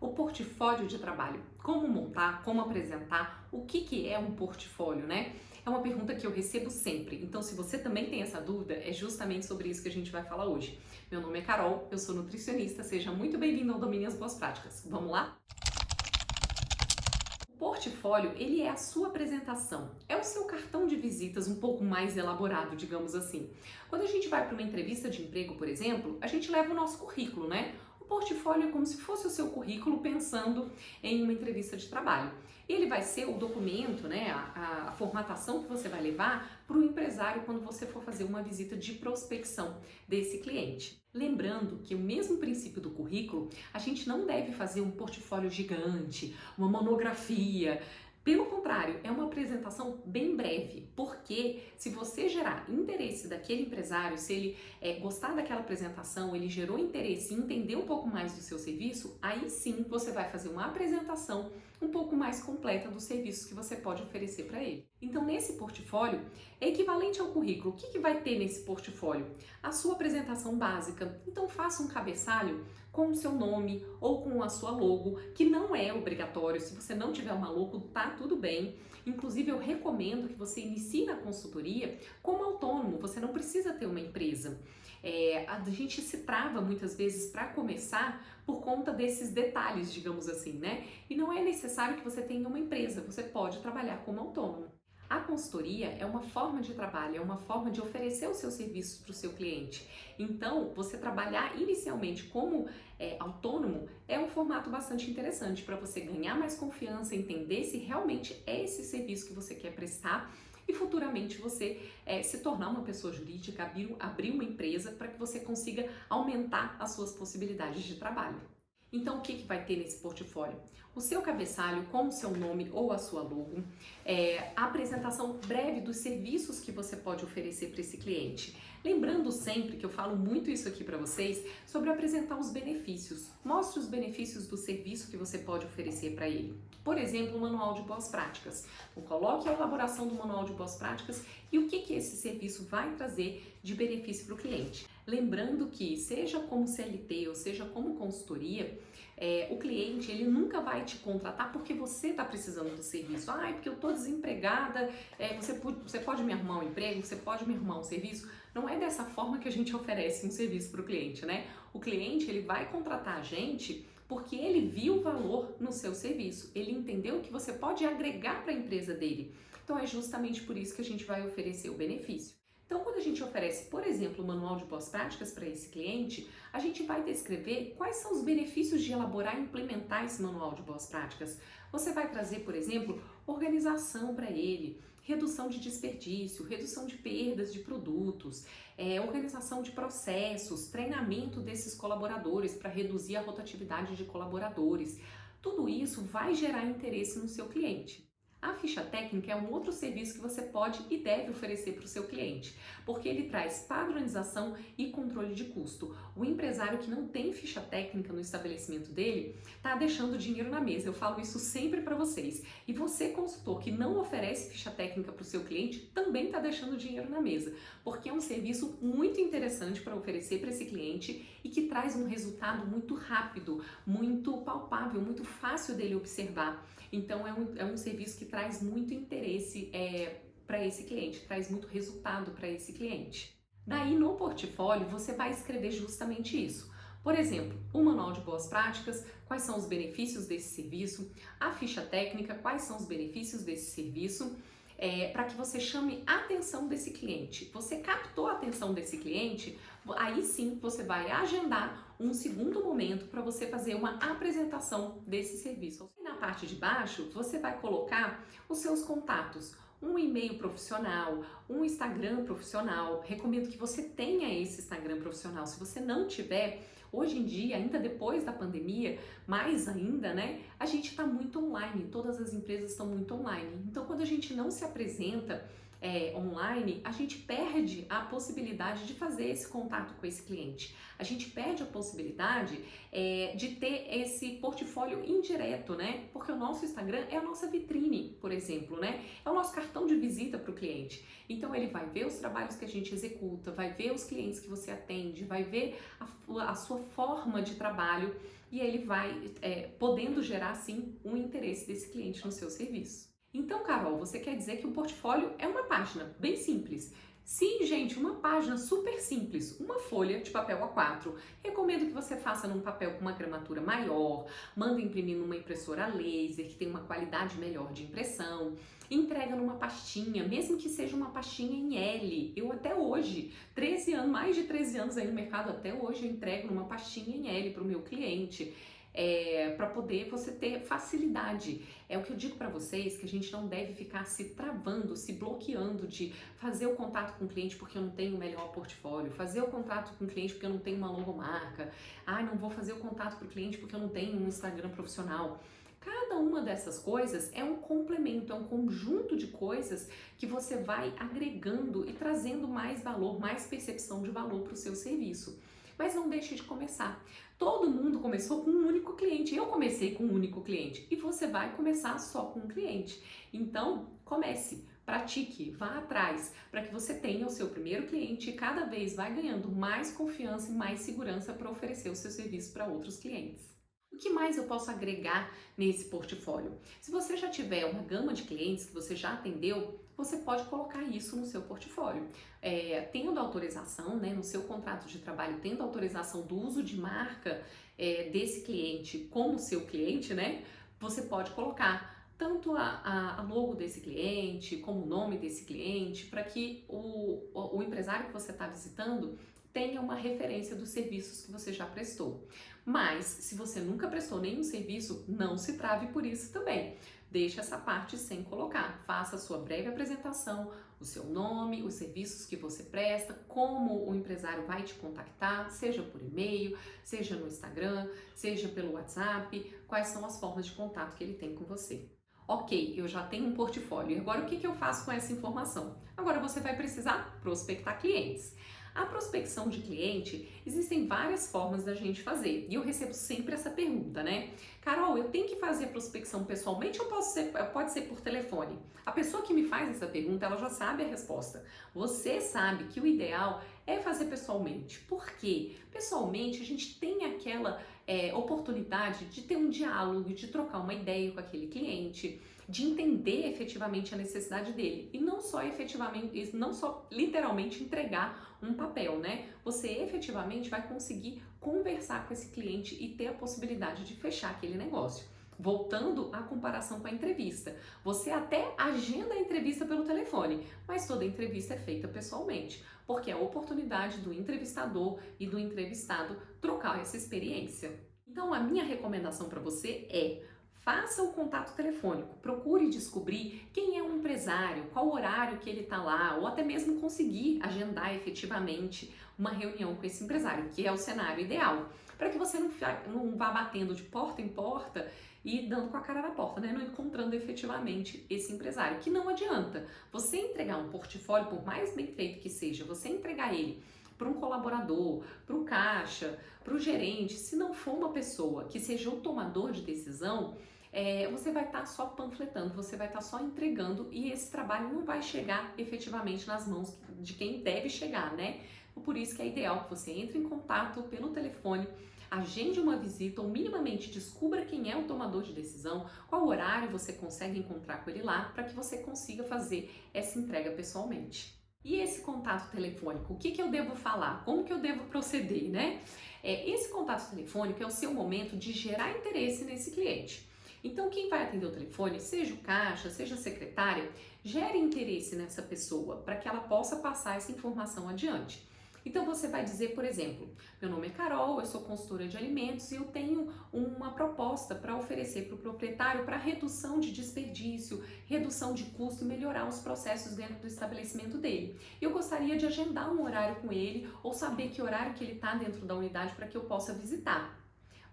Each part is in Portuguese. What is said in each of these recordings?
O portfólio de trabalho. Como montar, como apresentar, o que é um portfólio, né? É uma pergunta que eu recebo sempre. Então, se você também tem essa dúvida, é justamente sobre isso que a gente vai falar hoje. Meu nome é Carol, eu sou nutricionista, seja muito bem-vindo ao Domínio as Boas Práticas. Vamos lá? O portfólio, ele é a sua apresentação, é o seu cartão de visitas um pouco mais elaborado, digamos assim. Quando a gente vai para uma entrevista de emprego, por exemplo, a gente leva o nosso currículo, né? O portfólio é como se fosse o seu currículo pensando em uma entrevista de trabalho. Ele vai ser o documento, né, a formatação que você vai levar para o empresário quando você for fazer uma visita de prospecção desse cliente. Lembrando que o mesmo princípio do currículo, a gente não deve fazer um portfólio gigante, uma monografia. Pelo contrário, é uma apresentação bem breve, porque se você gerar interesse daquele empresário, se ele gostar daquela apresentação, ele gerou interesse em entender um pouco mais do seu serviço, aí sim você vai fazer uma apresentação um pouco mais completa dos serviços que você pode oferecer para ele. Então, nesse portfólio, é equivalente ao currículo. O que vai ter nesse portfólio? A sua apresentação básica. Então, faça um cabeçalho com o seu nome ou com a sua logo, que não é obrigatório. Se você não tiver uma logo, tá tudo bem. Inclusive, eu recomendo que você inicie na consultoria como autônomo. Você não precisa ter uma empresa. A gente se trava muitas vezes para começar por conta desses detalhes, digamos assim, né? E não é necessário que você tenha uma empresa, você pode trabalhar como autônomo. A consultoria é uma forma de trabalho, é uma forma de oferecer os seus serviços para o seu cliente. Então, você trabalhar inicialmente como autônomo é um formato bastante interessante para você ganhar mais confiança, entender se realmente é esse serviço que você quer prestar e futuramente você se tornar uma pessoa jurídica, abrir uma empresa para que você consiga aumentar as suas possibilidades de trabalho. Então, o que vai ter nesse portfólio? O seu cabeçalho com o seu nome ou a sua logo, a apresentação breve dos serviços que você pode oferecer para esse cliente. Lembrando sempre que eu falo muito isso aqui para vocês sobre apresentar os benefícios. Mostre os benefícios do serviço que você pode oferecer para ele. Por exemplo, o manual de boas práticas. Então, coloque a elaboração do manual de boas práticas e o que esse serviço vai trazer de benefício para o cliente. Lembrando que, seja como CLT ou seja como consultoria, o cliente ele nunca vai te contratar porque você está precisando do serviço. Ah, porque eu estou desempregada, você pode me arrumar um emprego, você pode me arrumar um serviço. Não é dessa forma que a gente oferece um serviço para o cliente, né? O cliente ele vai contratar a gente porque ele viu o valor no seu serviço, ele entendeu que você pode agregar para a empresa dele. Então é justamente por isso que a gente vai oferecer o benefício. Então, quando a gente oferece, por exemplo, o manual de boas práticas para esse cliente, a gente vai descrever quais são os benefícios de elaborar e implementar esse manual de boas práticas. Você vai trazer, por exemplo, organização para ele, redução de desperdício, redução de perdas de produtos, organização de processos, treinamento desses colaboradores para reduzir a rotatividade de colaboradores. Tudo isso vai gerar interesse no seu cliente. A ficha técnica é um outro serviço que você pode e deve oferecer para o seu cliente, porque ele traz padronização e controle de custo. O empresário que não tem ficha técnica no estabelecimento dele está deixando dinheiro na mesa. Eu falo isso sempre para vocês. E você, consultor, que não oferece ficha técnica para o seu cliente, também está deixando dinheiro na mesa, porque é um serviço muito interessante para oferecer para esse cliente e que traz um resultado muito rápido, muito palpável, muito fácil dele observar. Então é um serviço que traz muito interesse para esse cliente, traz muito resultado para esse cliente. Daí no portfólio você vai escrever justamente isso. Por exemplo, o manual de boas práticas, quais são os benefícios desse serviço, a ficha técnica, quais são os benefícios desse serviço, para que você chame a atenção desse cliente. Você captou a atenção desse cliente, aí sim você vai agendar um segundo momento para você fazer uma apresentação desse serviço. E na parte de baixo, você vai colocar os seus contatos. Um e-mail profissional, um Instagram profissional. Recomendo que você tenha esse Instagram profissional. Se você não tiver, hoje em dia, ainda depois da pandemia, mais ainda, né? A gente está muito online, todas as empresas estão muito online. Então, quando a gente não se apresenta online, a gente perde a possibilidade de fazer esse contato com esse cliente. A gente perde a possibilidade de ter esse portfólio indireto, né? Porque o nosso Instagram é a nossa vitrine, por exemplo, né? É o nosso cartão de visita para o cliente. Então ele vai ver os trabalhos que a gente executa, vai ver os clientes que você atende, vai ver a sua forma de trabalho e ele vai podendo gerar, assim, um interesse desse cliente no seu serviço. Então, Carol, você quer dizer que o portfólio é uma página bem simples. Sim, gente, uma página super simples, uma folha de papel A4. Recomendo que você faça num papel com uma gramatura maior, manda imprimir numa impressora laser, que tem uma qualidade melhor de impressão, entrega numa pastinha, mesmo que seja uma pastinha em L. Eu até hoje, 13 anos, mais de 13 anos aí no mercado, até hoje eu entrego numa pastinha em L para o meu cliente. Para poder você ter facilidade. É o que eu digo para vocês, que a gente não deve ficar se travando, se bloqueando de fazer o contato com o cliente porque eu não tenho o melhor portfólio, fazer o contato com o cliente porque eu não tenho uma logomarca, não vou fazer o contato para o cliente porque eu não tenho um Instagram profissional. Cada uma dessas coisas é um complemento, é um conjunto de coisas que você vai agregando e trazendo mais valor, mais percepção de valor para o seu serviço. Mas não deixe de começar. Todo mundo começou com um único cliente. Eu comecei com um único cliente e você vai começar só com um cliente. Então, comece, pratique, vá atrás para que você tenha o seu primeiro cliente e cada vez vai ganhando mais confiança e mais segurança para oferecer o seu serviço para outros clientes. O que mais eu posso agregar nesse portfólio? Se você já tiver uma gama de clientes que você já atendeu, você pode colocar isso no seu portfólio. Tendo autorização, né, no seu contrato de trabalho, tendo autorização do uso de marca desse cliente como seu cliente, né, você pode colocar tanto a logo desse cliente, como o nome desse cliente, para que o empresário que você está visitando tenha uma referência dos serviços que você já prestou. Mas, se você nunca prestou nenhum serviço, não se trave por isso também. Deixe essa parte sem colocar. Faça a sua breve apresentação, o seu nome, os serviços que você presta, como o empresário vai te contactar, seja por e-mail, seja no Instagram, seja pelo WhatsApp, quais são as formas de contato que ele tem com você. Ok, eu já tenho um portfólio, e agora o que eu faço com essa informação? Agora você vai precisar prospectar clientes. A prospecção de cliente, existem várias formas da gente fazer, e eu recebo sempre essa pergunta, né? Carol, eu tenho que fazer prospecção pessoalmente ou pode ser por telefone? A pessoa que me faz essa pergunta, ela já sabe a resposta. Você sabe que o ideal é fazer pessoalmente. Por quê? Pessoalmente, a gente tem aquela oportunidade de ter um diálogo, de trocar uma ideia com aquele cliente, de entender efetivamente a necessidade dele e não só efetivamente, não só literalmente entregar um papel, né? Você efetivamente vai conseguir conversar com esse cliente e ter a possibilidade de fechar aquele negócio. Voltando à comparação com a entrevista, você até agenda a entrevista pelo telefone, mas toda entrevista é feita pessoalmente, porque é a oportunidade do entrevistador e do entrevistado trocar essa experiência. Então, a minha recomendação para você é: faça o contato telefônico, procure descobrir quem é o empresário, qual horário que ele está lá, ou até mesmo conseguir agendar efetivamente uma reunião com esse empresário, que é o cenário ideal, para que você não vá batendo de porta em porta e dando com a cara na porta, né? Não encontrando efetivamente esse empresário, que não adianta. Você entregar um portfólio, por mais bem feito que seja, você entregar ele para um colaborador, para o caixa, para o gerente, se não for uma pessoa que seja o tomador de decisão, você vai estar só panfletando, você vai estar só entregando e esse trabalho não vai chegar efetivamente nas mãos de quem deve chegar, né? Por isso que é ideal que você entre em contato pelo telefone, agende uma visita ou minimamente descubra quem é o tomador de decisão, qual horário você consegue encontrar com ele lá, para que você consiga fazer essa entrega pessoalmente. E esse contato telefônico, o que eu devo falar? Como que eu devo proceder, né? Esse contato telefônico é o seu momento de gerar interesse nesse cliente. Então, quem vai atender o telefone, seja o caixa, seja a secretária, gere interesse nessa pessoa para que ela possa passar essa informação adiante. Então, você vai dizer, por exemplo, meu nome é Carol, eu sou consultora de alimentos e eu tenho uma proposta para oferecer para o proprietário para redução de desperdício, redução de custo e melhorar os processos dentro do estabelecimento dele. Eu gostaria de agendar um horário com ele ou saber que horário que ele está dentro da unidade para que eu possa visitar.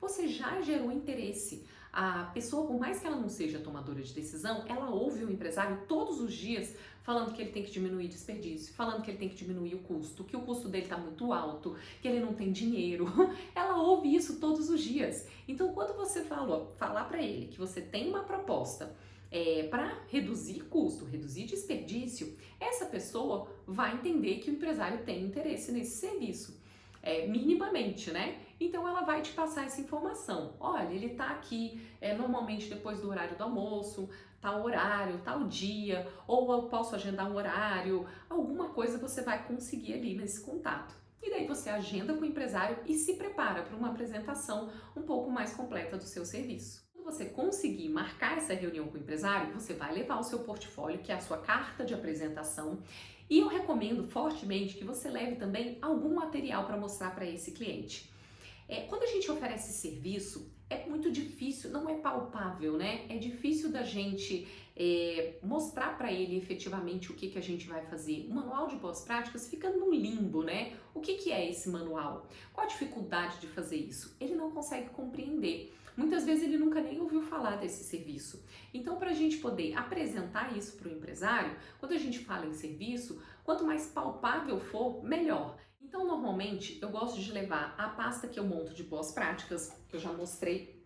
Você já gerou interesse. A pessoa, por mais que ela não seja tomadora de decisão, ela ouve o empresário todos os dias falando que ele tem que diminuir desperdício, falando que ele tem que diminuir o custo, que o custo dele está muito alto, que ele não tem dinheiro. Ela ouve isso todos os dias. Então, quando você falar para ele que você tem uma proposta para reduzir custo, reduzir desperdício, essa pessoa vai entender que o empresário tem interesse nesse serviço. Minimamente, né? Então ela vai te passar essa informação. Olha, ele está aqui normalmente depois do horário do almoço, tal horário, tal dia, ou eu posso agendar um horário, alguma coisa você vai conseguir ali nesse contato. E daí você agenda com o empresário e se prepara para uma apresentação um pouco mais completa do seu serviço. Quando você conseguir marcar essa reunião com o empresário, você vai levar o seu portfólio, que é a sua carta de apresentação, e eu recomendo fortemente que você leve também algum material para mostrar para esse cliente. Quando a gente oferece serviço, é muito difícil, não é palpável, né? É difícil da gente mostrar para ele efetivamente o que a gente vai fazer. O manual de boas práticas fica num limbo, né? O que é esse manual? Qual a dificuldade de fazer isso? Ele não consegue compreender. Muitas vezes ele nunca nem ouviu falar desse serviço. Então, para a gente poder apresentar isso para o empresário, quando a gente fala em serviço, quanto mais palpável for, melhor. Então, normalmente, eu gosto de levar a pasta que eu monto de boas práticas, que eu já mostrei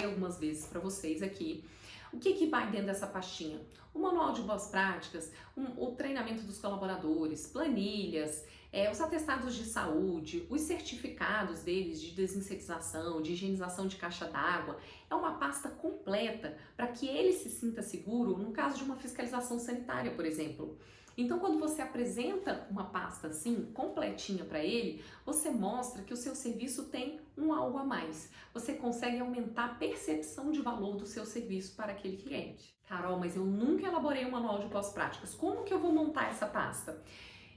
algumas vezes para vocês aqui. O que vai dentro dessa pastinha? O manual de boas práticas, o treinamento dos colaboradores, planilhas, os atestados de saúde, os certificados deles de desinsetização, de higienização de caixa d'água. É uma pasta completa para que ele se sinta seguro no caso de uma fiscalização sanitária, por exemplo. Então, quando você apresenta uma pasta assim, completinha para ele, você mostra que o seu serviço tem um algo a mais. Você consegue aumentar a percepção de valor do seu serviço para aquele cliente. Carol, mas eu nunca elaborei um manual de pós-práticas. Como que eu vou montar essa pasta?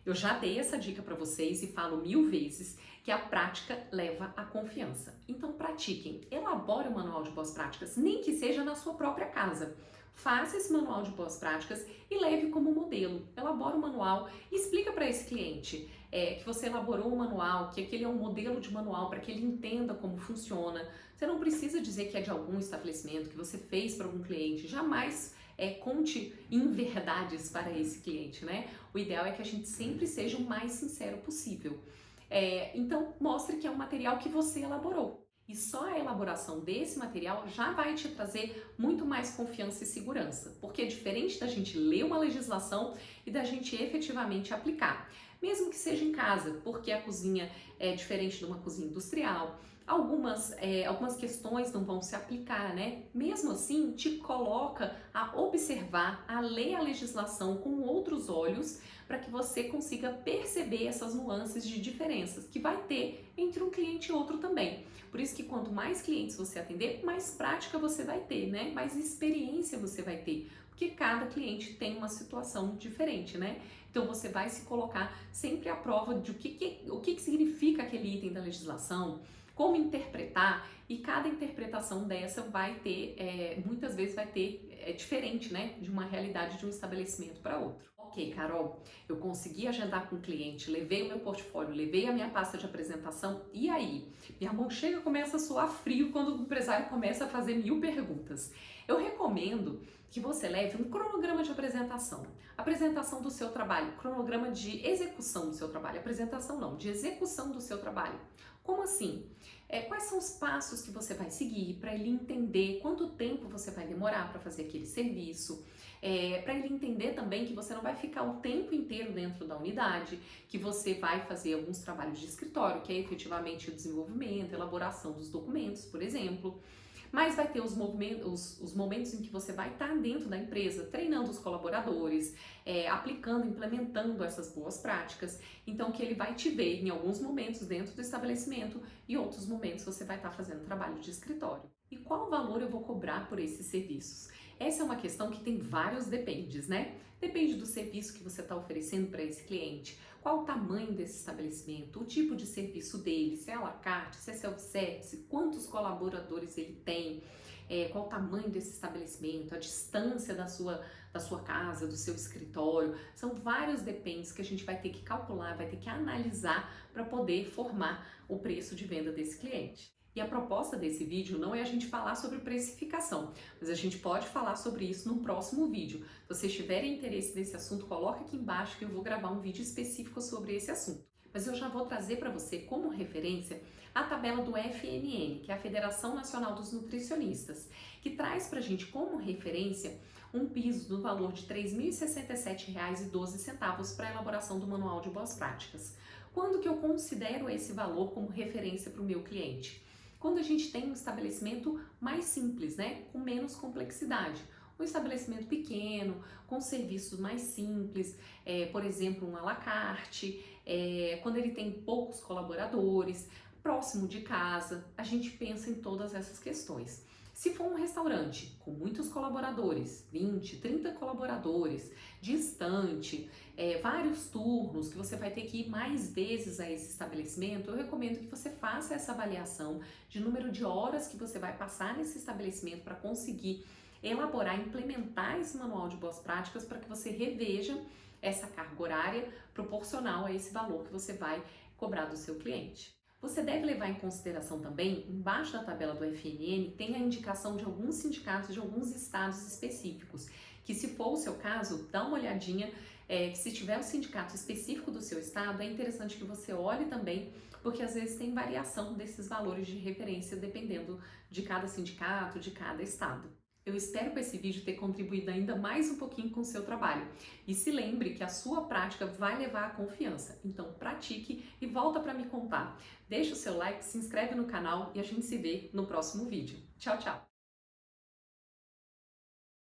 Eu já dei essa dica para vocês e falo 1000 vezes que a prática leva à confiança. Então pratiquem, elabore o manual de pós-práticas, nem que seja na sua própria casa. Faça esse manual de boas práticas e leve como modelo. Elabora o manual e explica para esse cliente que você elaborou o manual, que aquele é um modelo de manual para que ele entenda como funciona. Você não precisa dizer que é de algum estabelecimento, que você fez para algum cliente. Jamais conte inverdades para esse cliente, né? O ideal é que a gente sempre seja o mais sincero possível. Então, mostre que é um material que você elaborou. E só a elaboração desse material já vai te trazer muito mais confiança e segurança, porque é diferente da gente ler uma legislação e da gente efetivamente aplicar, mesmo que seja em casa, porque a cozinha é diferente de uma cozinha industrial. Algumas questões não vão se aplicar, né? Mesmo assim, te coloca a observar, a ler a legislação com outros olhos para que você consiga perceber essas nuances de diferenças que vai ter entre um cliente e outro também. Por isso que quanto mais clientes você atender, mais prática você vai ter, né? Mais experiência você vai ter, porque cada cliente tem uma situação diferente, né? Então você vai se colocar sempre à prova de o que significa aquele item da legislação, como interpretar, e cada interpretação dessa vai ter, muitas vezes vai ter, diferente, né? De uma realidade de um estabelecimento para outro. Ok, Carol, eu consegui agendar com o cliente, levei o meu portfólio, levei a minha pasta de apresentação, e aí? Minha mão chega e começa a suar frio quando o empresário começa a fazer 1000 perguntas. Eu recomendo que você leve um cronograma de apresentação do seu trabalho, cronograma de execução do seu trabalho, apresentação não, de execução do seu trabalho. Como assim? Quais são os passos que você vai seguir para ele entender quanto tempo você vai demorar para fazer aquele serviço, para ele entender também que você não vai ficar o tempo inteiro dentro da unidade, que você vai fazer alguns trabalhos de escritório, que é efetivamente o desenvolvimento, elaboração dos documentos, por exemplo. Mas vai ter os momentos em que você vai estar dentro da empresa, treinando os colaboradores, aplicando, implementando essas boas práticas. Então, que ele vai te ver em alguns momentos dentro do estabelecimento e outros momentos você vai estar fazendo trabalho de escritório. E qual valor eu vou cobrar por esses serviços? Essa é uma questão que tem vários dependes, né? Depende do serviço que você está oferecendo para esse cliente, qual o tamanho desse estabelecimento, o tipo de serviço dele, se é à la carte, se é self-service, quantos colaboradores ele tem, qual o tamanho desse estabelecimento, a distância da sua casa, do seu escritório. São vários dependes que a gente vai ter que calcular, vai ter que analisar para poder formar o preço de venda desse cliente. E a proposta desse vídeo não é a gente falar sobre precificação, mas a gente pode falar sobre isso no próximo vídeo. Se vocês tiverem interesse nesse assunto, coloca aqui embaixo que eu vou gravar um vídeo específico sobre esse assunto. Mas eu já vou trazer para você como referência a tabela do FNN, que é a Federação Nacional dos Nutricionistas, que traz para a gente como referência um piso no valor de R$ 3.067,12 para a elaboração do Manual de Boas Práticas. Quando que eu considero esse valor como referência para o meu cliente? Quando a gente tem um estabelecimento mais simples, né, com menos complexidade. Um estabelecimento pequeno, com serviços mais simples, por exemplo, um à la carte, quando ele tem poucos colaboradores, próximo de casa, a gente pensa em todas essas questões. Se for um restaurante com muitos colaboradores, 20, 30 colaboradores, distante, vários turnos, que você vai ter que ir mais vezes a esse estabelecimento, eu recomendo que você faça essa avaliação de número de horas que você vai passar nesse estabelecimento para conseguir elaborar, implementar esse manual de boas práticas para que você reveja essa carga horária proporcional a esse valor que você vai cobrar do seu cliente. Você deve levar em consideração também, embaixo da tabela do FNN, tem a indicação de alguns sindicatos de alguns estados específicos, que se for o seu caso, dá uma olhadinha, que se tiver o sindicato específico do seu estado, é interessante que você olhe também, porque às vezes tem variação desses valores de referência dependendo de cada sindicato, de cada estado. Eu espero com esse vídeo ter contribuído ainda mais um pouquinho com o seu trabalho. E se lembre que a sua prática vai levar à confiança. Então pratique e volta para me contar. Deixa o seu like, se inscreve no canal e a gente se vê no próximo vídeo. Tchau, tchau!